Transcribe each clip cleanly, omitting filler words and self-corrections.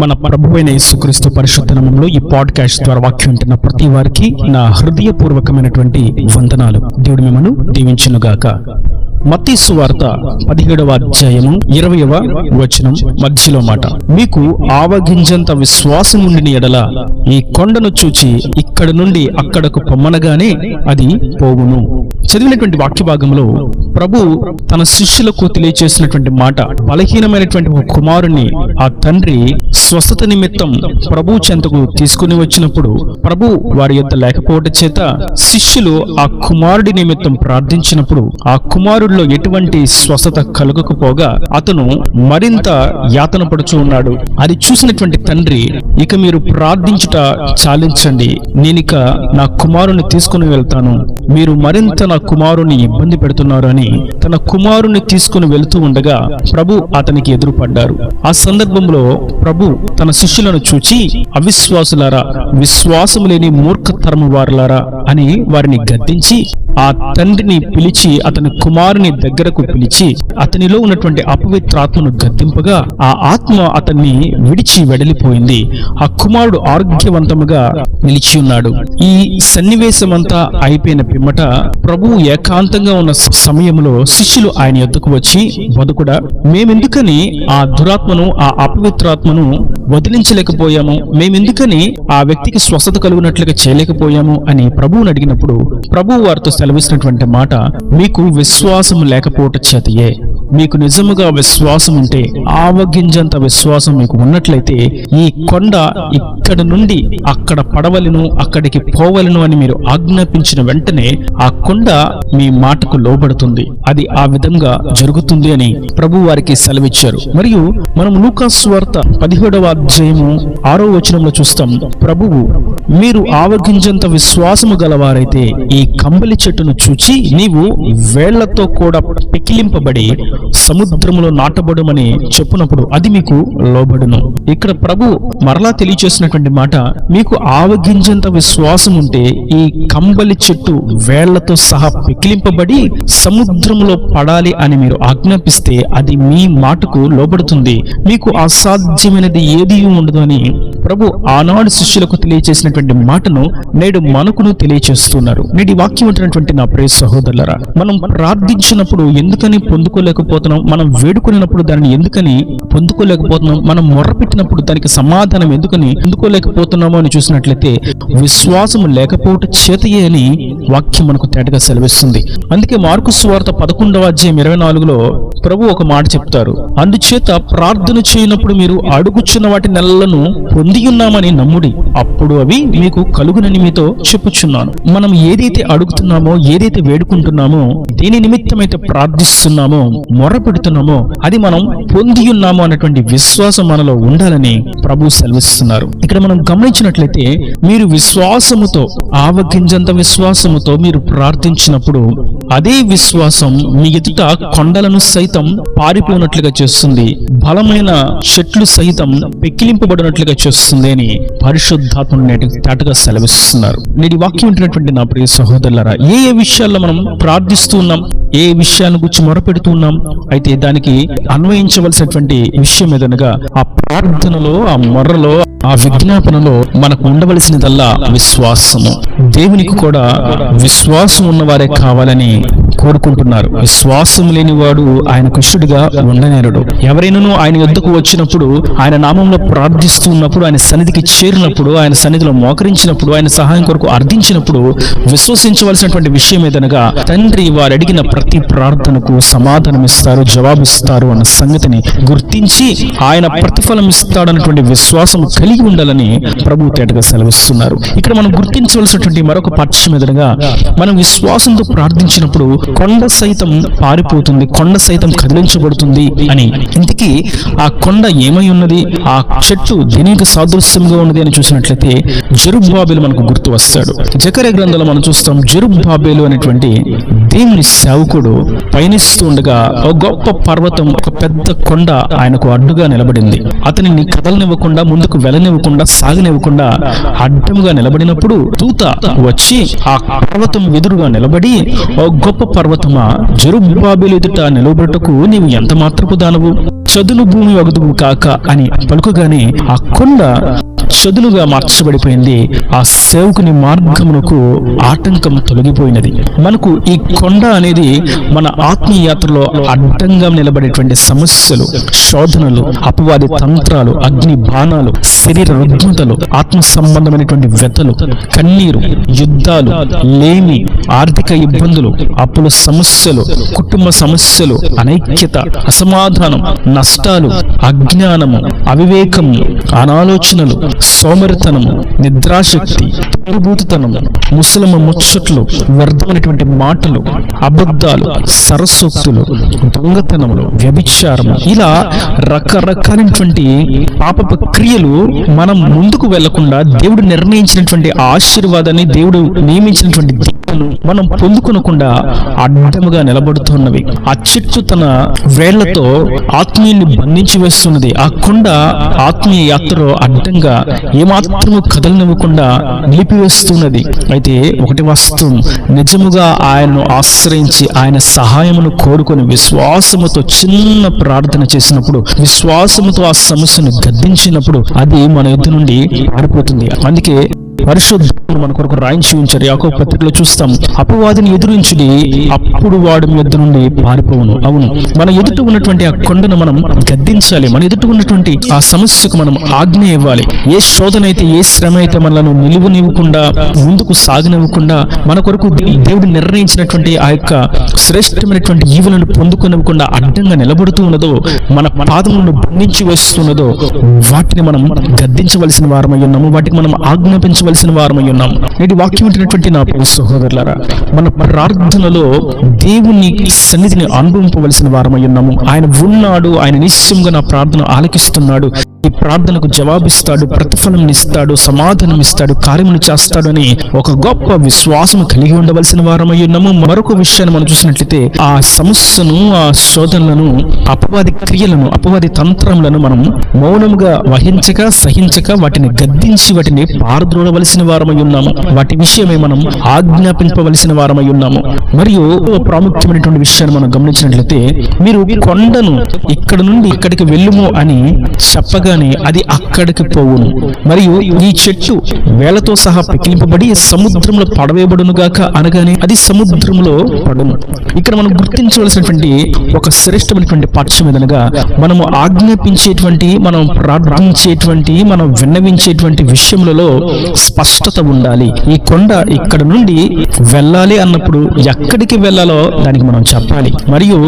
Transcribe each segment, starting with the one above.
మన ప్రభువైన యేసుక్రీస్తు పరిశుద్ధ నామములో ఈ పాడ్కాస్ట్ ద్వారా వాక్యం వింటున్న ప్రతి వారికి నా హృదయపూర్వకమైనటువంటి వందనాలు. దేవుడు మిమ్మల్ని దీవించునుగాక. మత్తయి సువార్త 17వ అధ్యాయము 20వ వచనం మధ్యలో మాట, మీకు ఆవగింజంత విశ్వాసం ఉండిన ఎడల ఈ కొండను చూచి ఇక్కడ నుండి అక్కడకు పొమ్మనగానే అది పోవును. చదివినటువంటి వాక్య భాగంలో ప్రభు తన శిష్యులకు తెలియచేసినటువంటి మాట, బలహీనమైనటువంటి ఒక కుమారుని ఆ తండ్రి స్వస్థత నిమిత్తం ప్రభు చెంతకు తీసుకుని వచ్చినప్పుడు ప్రభు వారి యొద్ద లేకపోవడం చేత శిష్యులు ఆ కుమారుడి నిమిత్తం ప్రార్థించినప్పుడు ఆ కుమారుడిలో ఎటువంటి స్వస్థత కలగకపోగా అతను మరింత యాతన పడుచు ఉన్నాడు. అది చూసినటువంటి తండ్రి, ఇక మీరు ప్రార్థించుట చాలించండి, నేనిక నా కుమారుని తీసుకుని వెళ్తాను, మీరు మరింత నా కుమారుని ఇబ్బంది పెడుతున్నారు అని తన కుమారుని తీసుకుని వెళుతూ ఉండగా ప్రభు అతనికి ఎదురుపడ్డారు. ఆ సందర్భంలో ప్రభు తన శిష్యులను చూచి, అవిశ్వాసులారా, విశ్వాసము లేని మూర్ఖతరము వారులారా అని వారిని గద్దించి ఆ తండ్రిని పిలిచి అతని కుమారుని దగ్గరకు పిలిచి అతనిలో ఉన్నటువంటి అపవిత్రాత్మను గద్దింపగా ఆ ఆత్మ అతన్ని విడిచి వెడలిపోయింది. ఆ కుమారుడు ఆరోగ్యవంతముగా నిలిచి ఉన్నాడు. ఈ సన్నివేశమంతా అయిపోయిన పిమ్మట ప్రభువు ఏకాంతంగా ఉన్న సమయంలో శిష్యులు ఆయన యొద్దకు వచ్చి, బోధకుడా, మేమెందుకని ఆ దురాత్మను, ఆ అపవిత్రాత్మను వదిలించలేకపోయాము, మేమెందుకని ఆ వ్యక్తికి స్వస్థత కలుగునట్లుగా చేయలేకపోయాము అని ప్రభువుని అడిగినప్పుడు ప్రభువు వారితో సెలవిస్తున్నటువంటి మాట, మీకు విశ్వాసము లేకపోవట చేతయే. మీకు నిజముగా విశ్వాసం ఉంటే, ఆవగింజంత విశ్వాసం మీకు ఉన్నట్లయితే ఈ కొండ ఇక్కడ నుండి అక్కడ పడవలను, అక్కడికి పోవలను అని మీరు ఆజ్ఞాపించిన వెంటనే ఆ కొండ మీ మాటకు లోబడుతుంది. అది ఆ విధంగా జరుగుతుంది అని ప్రభు వారికి సెలవిచ్చారు. మరియు మనం లూకాసు సువార్త 17వ అధ్యాయము 6వ వచనంలో చూస్తాం, ప్రభువు, మీరు ఆవగింజంత విశ్వాసము గలవారైతే ఈ కంబలి చెట్టును చూచి నీవు వేళ్లతో కూడా పెకిలింపబడి సముద్రములో నాటబడుమని చెప్పునప్పుడు అది మీకు లోబడును. ఇక్కడ ప్రభు మరలా తెలియచేసినటువంటి మాట, మీకు ఆవగింజంత విశ్వాసం ఉంటే ఈ కంబలి చెట్టు వేళ్లతో సహా పెకిలింపబడి సముద్రంలో పడాలి అని మీరు ఆజ్ఞాపిస్తే అది మీ మాటకు లోబడుతుంది. మీకు అసాధ్యమైనది ఏదీ ఉండదు అని ప్రభు ఆనాడు శిష్యులకు తెలియచేసినటువంటి మాటను నేడు మనకును తెలియచేస్తున్నారు. నేటి వాక్యం ఉంటున్నటువంటి నా ప్రియ సహోదరులారా, మనం ప్రార్థించినప్పుడు ఎందుకని పొందుకోలేకపోతున్నాం, మనం వేడుకున్నప్పుడు దానిని ఎందుకని పొందుకోలేకపోతున్నాం, మనం మొర్రపెట్టినప్పుడు దానికి సమాధానం ఎందుకని పొందుకోలేకపోతున్నామో అని చూసినట్లయితే విశ్వాసం లేకపోవట చేతయే అని వాక్యం మనకు తేటగా సెలవిస్తుంది. అందుకే మార్కు సువార్త 11వ అధ్యాయం 24లో ప్రభు ఒక మాట చెప్తారు, అందుచేత ప్రార్థన చేయనప్పుడు మీరు అడుగుచున్న వాటి నెలలను పొందియున్నామని నమ్ముడి, అప్పుడు అవి మీకు కలుగునని మీతో చెప్పుచున్నాను. మనం ఏదైతే అడుగుతున్నామో, ఏదైతే వేడుకుంటున్నామో, దేని నిమిత్తమైతే ప్రార్థిస్తున్నామో, మొర్ర పెడుతున్నామో అది మనం పొందియున్నామో అన్నటువంటి విశ్వాసం మనలో ఉండాలని ప్రభు సెలవిస్తున్నారు. ఇక్కడ మనం గమనించినట్లయితే మీరు విశ్వాసముతో, ఆవగింజంత విశ్వాసముతో మీరు ప్రార్థించినప్పుడు అదే విశ్వాసం మీ ఎదుట కొండలను సైతం పారిపోయినట్లుగా చేస్తుంది, బలమైన చెట్లు సైతం పెక్కిలింపబడినట్లుగా చేస్తుంది అని పరిశుద్ధాత్మ తేటగా సెలవిస్తున్నారు. నేటి వాక్యం ఉంటున్నటువంటి నా ప్రియ సహోదరులారా, ఏ విషయాల్లో మనం ప్రార్థిస్తూ ఉన్నాం, ఏ విషయాన్ని గురించి మొరపెడుతూ ఉన్నాం, అయితే దానికి అన్వయించవలసినటువంటి విషయం ఏదనగా ఆ ప్రార్థనలో, ఆ మొర్రలో, ఆ విజ్ఞాపనలో మనకు ఉండవలసినదల్లా విశ్వాసము. దేవునికి కూడా విశ్వాసం ఉన్నవారే కావాలని కోరుకుంటున్నారు. విశ్వాసం లేనివాడు ఆయనకు ఇష్టడుగా ఉండనేరడు. ఎవరైనాను ఆయన యొద్దకు వచ్చినప్పుడు, ఆయన నామంలో ప్రార్థిస్తున్నప్పుడు, ఆయన సన్నిధికి చేరినప్పుడు, ఆయన సన్నిధిలో మోకరించినప్పుడు, ఆయన సహాయం కొరకు అర్థించినప్పుడు విశ్వసించవలసినటువంటి విషయం ఏదనగా తండ్రి వారు అడిగిన ప్రతి ప్రార్థనకు సమాధానం ఇస్తారు, జవాబిస్తారు అన్న సంగతిని గుర్తించి ఆయన ప్రతిఫలం ఇస్తాడన్నటువంటి విశ్వాసం కలిగి ఉండాలని ప్రభు తేటగా సెలవిస్తున్నారు. ఇక్కడ మనం గుర్తించవలసినటువంటి మరొక పక్షం ఎదురుగా, మనం విశ్వాసంతో ప్రార్థించినప్పుడు కొండ సైతం పారిపోతుంది, కొండ సైతం కదిలించబడుతుంది అని. ఇంతకీ ఆ కొండ ఏమై ఉన్నది, ఆ చెట్టు దేనికి సాదృశ్యంగా ఉన్నది అని చూసినట్లయితే జెరుబ్బాబెలు మనకు గుర్తు వస్తాడు. జకర్యా గ్రంథంలో మనం చూస్తాం, జెరుబ్బాబెలు అనేటువంటి దేవుని సేవకుడు పయనిస్తూ ఉండగా ఒక గొప్ప పర్వతం, ఒక పెద్ద కొండ ఆయనకు అడ్డుగా నిలబడింది. అతనిని కదలనివ్వకుండా, ముందుకు వెళ్ళనివ్వకుండా, సాగనివ్వకుండా అడ్డముగా నిలబడినప్పుడు దూత వచ్చి ఆ పర్వతం ఎదురుగా నిలబడి, ఓ గొప్ప పర్వతమా, జెరుబ్బాబెలు ఎదుట నిలబడుటకు నీవు ఎంత మాత్రపు దానవు, చదును భూమి వగదువు కాక అని పలుకగానే ఆ కొండ చదునుగా మార్చబడిపోయింది. ఆ సేవకుని మార్గమునకు ఆటంకం తొలగిపోయినది. మనకు ఈ కొండ అనేది మన ఆత్మీయ యాత్రలో అడ్డంగా నిలబడేటువంటి సమస్యలు, శోధనలు, అపవాది తంత్రాలు, అగ్ని బాణాలు, శరీర రుగ్మతలు, ఆత్మ సంబంధమైనటువంటి వ్యతలు, కన్నీరు, యుద్ధాలు, లేమి, ఆర్థిక ఇబ్బందులు, అప్పుల సమస్యలు, కుటుంబ సమస్యలు, అనైక్యత, అసమాధానం, నష్టాలు, అజ్ఞానము, అవివేకము, అనాలోచనలు, సోమరితనము, నిద్రాశక్తి, అనుభూతితనము, ముసలమ ముచ్చట్లు, వ్యర్థమైనటువంటి మాటలు, అబద్ధాలు, సరస్సోక్తులు, దొంగతనములు, వ్యభిచారము, ఇలా రకరకాలైనటువంటి పాపపు క్రియలు మనం ముందుకు వెళ్లకుండా దేవుడు నిర్ణయించినటువంటి ఆశీర్వాదాన్ని, దేవుడు నియమించినటువంటి మనం పొందుకొనకుండా అడ్డముగా నిలబడుతున్నవి. ఆ చెట్టు తన వేళ్లతో ఆత్మీయుని బంధించి వేస్తున్నది. ఆ కొండ ఆత్మీయ యాత్రలో అడ్డంగా ఏమాత్రము కదలనివ్వకుండా నిలిపివేస్తున్నది. అయితే ఒకటి వాస్తవం, నిజముగా ఆయనను ఆశ్రయించి ఆయన సహాయమును కోరుకొని విశ్వాసముతో చిన్న ప్రార్థన చేసినప్పుడు, విశ్వాసముతో ఆ సమస్యను గద్దించినప్పుడు అది మన ఎద్దు నుండి పారిపోతుంది. అందుకే పరిశుద్ధుడు మన కొరకు రాయించి ఉంచారు. యాకోబు పత్రికలో చూస్తాం, అపవాదిని ఎదురించుడి, అప్పుడు వాడి ఎదురు నుండి పారిపోవును. అవును, మన ఎదుట ఉన్నటువంటి ఆ కొండను మనం గద్దించాలి. మన ఎదుట ఉన్నటువంటి ఆ సమస్యకు మనం ఆజ్ఞ ఇవ్వాలి. ఏ శోధన అయితే, ఏ శ్రమ అయితే మనలను నిలువనివ్వకుండా, ముందుకు సాగనివ్వకుండా, మన కొరకు దేవుడు నిర్ణయించినటువంటి ఆ యొక్క శ్రేష్టమైనటువంటి ఈవులను పొందుకొనివ్వకుండా అడ్డంగా నిలబడుతూ ఉన్నదో, మన పాదములను బంధించి వేస్తున్నదో, వాటిని మనం గద్దించవలసిన వారమై ఉన్నాము. వాటికి మనం ఆజ్ఞాపించవలసిన వారమై ఉన్నాము. నేటి వాక్యం వింటున్నటువంటి నా ప్రియ సహోదరులారా, మన ప్రార్థనలో దేవుని సన్నిధిని అనుభవింపవలసిన వారమై ఉన్నాము. ఆయన ఉన్నాడు, ఆయన నిశ్చయంగా నా ప్రార్థన ఆలకిస్తున్నాడు, ఈ ప్రార్థనకు జవాబిస్తాడు, ప్రతిఫలం ఇస్తాడు, సమాధానం ఇస్తాడు, కార్యములు చేస్తాడు అని ఒక గొప్ప విశ్వాసం కలిగి ఉండవలసిన వారమై ఉన్నాము. మరొక విషయాన్ని మనం చూసినట్లయితే, ఆ సమస్యను, ఆ శోధనలను, అపవాది క్రియలను, అపవాది తంత్రములను మనం మౌనముగా వహించక, సహించక, వాటిని గద్దించి, వాటిని పారద్రోలవలసిన వారమై ఉన్నాము. వాటి విషయమై మనం ఆజ్ఞాపింపవలసిన వారమై ఉన్నాము. మరియు ప్రాముఖ్యమైనటువంటి విషయాన్ని మనం గమనించినట్లయితే, మీరు కొండను ఇక్కడ నుండి ఇక్కడికి వెళ్ళుము అని చెప్పగా అది అక్కడికి పోవును, మరియు ఈ చెట్టు వేలతో సహా పెకిలింపబడి సముద్రంలో పడవేయబడును గాక అనగానే అది సముద్రంలో పడును. ఇక్కడ మనం గుర్తించవలసినటువంటి ఒక శ్రేష్టమైనటువంటి పాఠ్యం ఏదనగా, మనము ఆజ్ఞాపించేటువంటి, మనం ప్రార్థించేటువంటి, మనం విన్నవించేటువంటి విషయములలో స్పష్టత ఉండాలి. ఈ కొండ ఇక్కడ నుండి వెళ్ళాలి అన్నప్పుడు ఎక్కడికి వెళ్ళాలో దానికి మనం చెప్పాలి. మరియు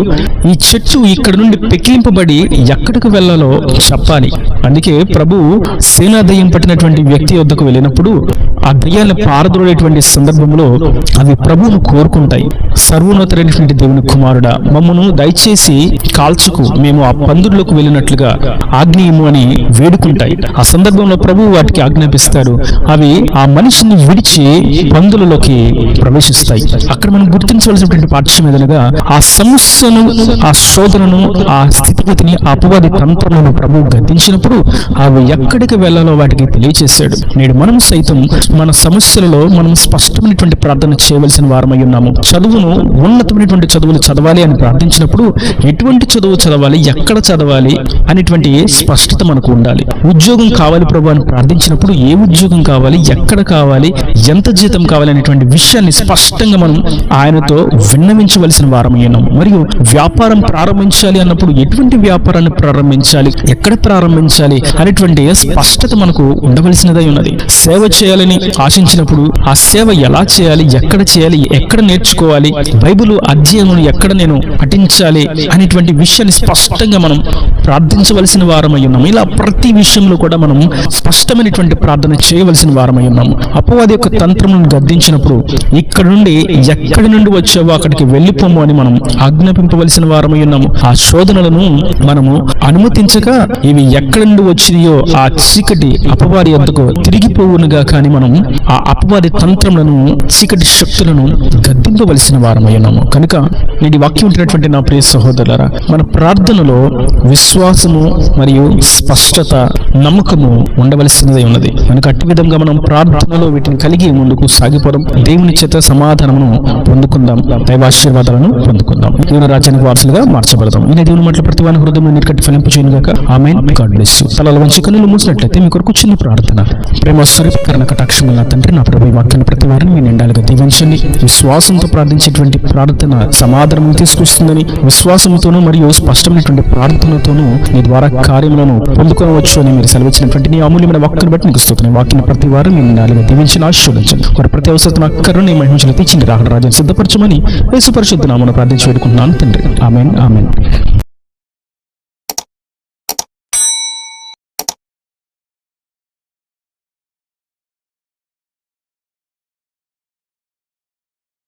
ఈ చెట్టు ఇక్కడ నుండి పెకిలింపబడి ఎక్కడికి వెళ్ళాలో చెప్పాలి. అందుకే ప్రభు సేనా దయ్యం పట్టినటువంటి వ్యక్తి వద్దకు వెళ్ళినప్పుడు ఆ దయ్యాన్ని పారద్రోలేటువంటి సందర్భంలో అవి ప్రభువును కోరుకుంటాయి. సర్వోన్నతుడైనటువంటి దేవుని కుమారుడా, మమ్మను దయచేసి కాల్చుకు, మేము ఆ పందుల్లోకి వెళ్ళినట్లుగా ఆజ్ఞేయము అని వేడుకుంటాయి. ఆ సందర్భంలో ప్రభు వాటికి ఆజ్ఞాపిస్తాడు. అవి ఆ మనిషిని విడిచి పందులలోకి ప్రవేశిస్తాయి. అక్కడ మనం గుర్తించవలసినటువంటి పాఠ్యం ఏదనగా, ఆ సమస్యను, ఆ శోధనను, ఆ స్థితిగతిని, ఆ అపవాది తంత్రములను ప్రభు గద్దించినప్పుడు అవి ఎక్కడికి వెళ్ళాలో వాటికి తెలియచేశాడు. నేడు మనం సైతం మన సమస్యలలో మనం స్పష్టమైనటువంటి ప్రార్థన చేయవలసిన వారమై ఉన్నాము. చదువును, ఉన్నతమైనటువంటి చదువులు చదవాలి అని ప్రార్థించినప్పుడు ఎటువంటి చదువు చదవాలి, ఎక్కడ చదవాలి అనేటువంటి స్పష్టత మనకు ఉండాలి. ఉద్యోగం కావాలి ప్రభు అని ప్రార్థించినప్పుడు ఏ ఉద్యోగం కావాలి, ఎక్కడ కావాలి, ఎంత జీతం కావాలి అనేటువంటి విషయాన్ని స్పష్టంగా మనం ఆయనతో విన్నవించవలసిన వారమై ఉన్నాము. మరియు వ్యాపారం ప్రారంభించాలి అన్నప్పుడు ఎటువంటి వ్యాపారాన్ని ప్రారంభించాలి, ఎక్కడ ప్రారంభించాలి అనేటువంటి స్పష్టత మనకు ఉండవలసినదై ఉన్నది. సేవ చేయాలని ఆశించినప్పుడు ఆ సేవ ఎలా చేయాలి, ఎక్కడ చేయాలి, ఎక్కడ నేర్చుకోవాలి, బైబిల్ అధ్యయనం ఎక్కడ నేను పఠించాలి అనేటువంటి విషయాన్ని స్పష్టంగా మనం ప్రార్థించవలసిన వారమై ఉన్నాము. ఇలా ప్రతి విషయంలో కూడా మనం స్పష్టమైనటువంటి ప్రార్థన చేయవలసిన వారమై ఉన్నాము. అపవాది యొక్క తంత్రములను గద్దించినప్పుడు ఇక్కడ నుండి ఎక్కడి నుండి వచ్చావో అక్కడికి వెళ్ళిపోము అని మనం ఆజ్ఞాపింపవలసిన వారమై ఉన్నాము. ఆ శోధనలను మనము అనుమతించక ఇవి ఎక్కడి నుండి వచ్చినాయో ఆ చీకటి అపవాది వద్దకు తిరిగిపోవునుగా కానీ మనం ఆ అపవాది తంత్రములను, చీకటి శక్తులను గద్దింపవలసిన వారమై ఉన్నాము. కనుక నేటి వాక్యం ఉంటున్నటువంటి నా ప్రియ సహోదరులారా, మన ప్రార్థనలో విశ్వాసము మరియు స్పష్టత, నమ్మకము ఉండవలసినది ఉన్నది. కనుక అట్టి విధంగా మనం ప్రార్థనలో వీటిని కలిగి ముందుకు సాగిపోవడం, దేవుని చేత సమాధానమును పొందుకుందాం, దైవాశీర్వాదాలను పొందుకుందాం, దేవుని రాజ్యానికి వారసులుగా మార్చబడదాం. ఈ దేవుని మాటల ప్రతి వాని హృదయం నీటికట్టి ఫలింపు చేయను గాక. ఆమేన్. God bless you. తలల వంచి కన్నులు మూసినట్లయితే మీ కొరకు చిన్న ప్రార్థన. ప్రేమ స్వరూపీకరణ కటాక్షముల నా తండ్రి, నా ప్రభు, ఈ వాక్యాన్ని ప్రతి వారిని మీ నిండాలుగా దీవించండి. విశ్వాసంతో ప్రార్థించేటువంటి ప్రార్థన సమాధానం తీసుకొస్తుందని విశ్వాసంతోనూ మరియు స్పష్టమైనటువంటి ప్రార్థనతోనూ మీ ద్వారా కార్యములను పొందుకోవచ్చు అని మీరు సెలవిచ్చినటువంటి నీ అమూల్యమైన వాక్యాన్ని బట్టి మీకు స్తుతిని. వాక్యాన్ని ప్రతి వారు మీ నిండాలుగా దీవించి ఆశీర్వదించండి. వారి ప్రతి అవసరం అక్కరను నీ మహిమను తెచ్చింది రాహుల రాజ్యాన్ని సిద్ధపరచమని యేసు పరిశుద్ధ నామమున ప్రార్థించి వేడుకుంటున్నాను తండ్రి. ఆమేన్. ఆమేన్.